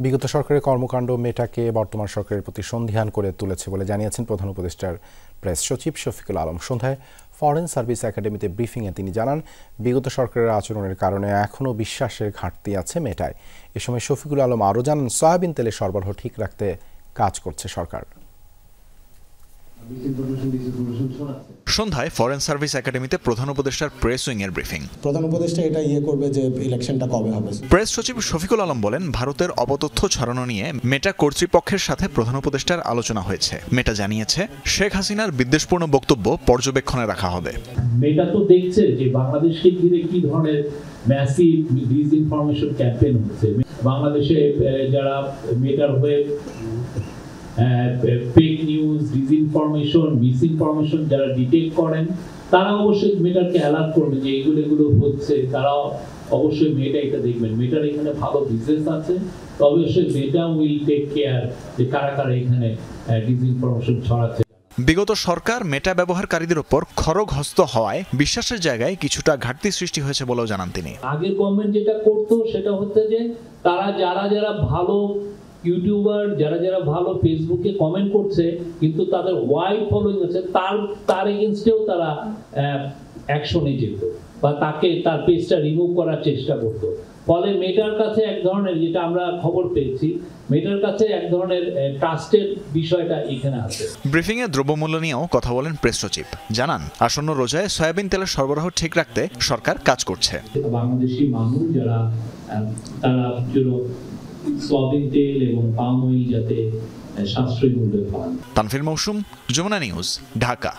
বিগত সরকারের কর্মকাণ্ড মেটাকে বর্তমান সরকারের প্রতি সন্দিহান করে তুলেছে বলে জানিয়েছেন প্রধান উপদেষ্টার প্রেস সচিব শফিকুল আলম। সন্ধ্যায় ফরেন সার্ভিস একাডেমিতে ব্রিফিংয়ে তিনি জানান, বিগত সরকারের আচরণের কারণে এখনও বিশ্বাসের ঘাটতি আছে মেটায়। এ সময় শফিকুল আলম আরও জানান, সয়াবিন তেলের সরবরাহ ঠিক রাখতে কাজ করছে সরকার। সন্ধ্যায় ফরেন সার্ভিস একাডেমিতে প্রধান উপদেষ্টার প্রেস উইং এর ব্রিফিং। প্রধান উপদেষ্টা এটা করবে যে ইলেকশনটা কবে হবে। প্রেস সচিব শফিকুল আলম বলেন, ভারতের অপতথ্য ছড়ানো নিয়ে মেটা কর্তৃপক্ষের সাথে প্রধান উপদেষ্টার আলোচনা হয়েছে। মেটা জানিয়েছে, শেখ হাসিনার বিদ্বেষপূর্ণ বক্তব্য পর্যবেক্ষণে রাখা হবে। মেটা তো দেখছে যে বাংলাদেশকে ঘিরে কি ধরনের ম্যাসিভ ডিসইনফরমেশন ক্যাম্পেইন হচ্ছে। বাংলাদেশে যারা মেটার হয়ে ফেক নিউজ, ডিসইনফরমেশন, মিসইনফরমেশন যারা ডিটেক্ট করেন, তারা অবশ্যই মেটারকে অ্যালার্ট করবে যে এগুলো হচ্ছে। তারা অবশ্যই মেটা এটা দেখবেন। মেটার এখানে ভালো বিজনেস আছে, তবে অবশ্যই মেটা উইল টেক কেয়ার যে কারা কারা এখানে ডিসইনফরমেশন ছড়াচ্ছে। বিগত সরকার মেটা ব্যবহারকারীদের উপর খড়গহস্ত হওয়ায় বিশ্বাসের জায়গায় কিছুটা ঘাটতি সৃষ্টি হয়েছে বলেও জানান তিনি। আগের গভর্নমেন্ট যেটা করতো সেটা হচ্ছে যে তারা যারা ভালো ইউটিউবার, যারা ভালো ফেসবুকে কমেন্ট করছে কিন্তু তাদের ওয়াইড ফলোইং আছে, তার এগেইনস্টেও তারা অ্যাকশনে যেত বা তার পেজটা রিমুভ করার চেষ্টা করতো। ফলে মেটার কাছে এক ধরনের, যেটা আমরা খবর পেয়েছি, মেটার কাছে এক ধরনের ট্রাস্টের বিষয়টা এখানে আছে। ব্রিফিং এ দ্রব্যমূল্য নিয়েও কথা বলেন প্রেস সচিব। জানান, আসন্ন রোজায় সয়াবিন তেলের সরবরাহ ঠিক রাখতে সরকার কাজ করছে। বাংলাদেশি মানুষ যারা তারা সয়াবিন তেল এবং পাম অয়েল যাতে সাশ্রয়ী মূল্যে পান। তানভীর মৌসুম, যমুনা নিউজ, ঢাকা।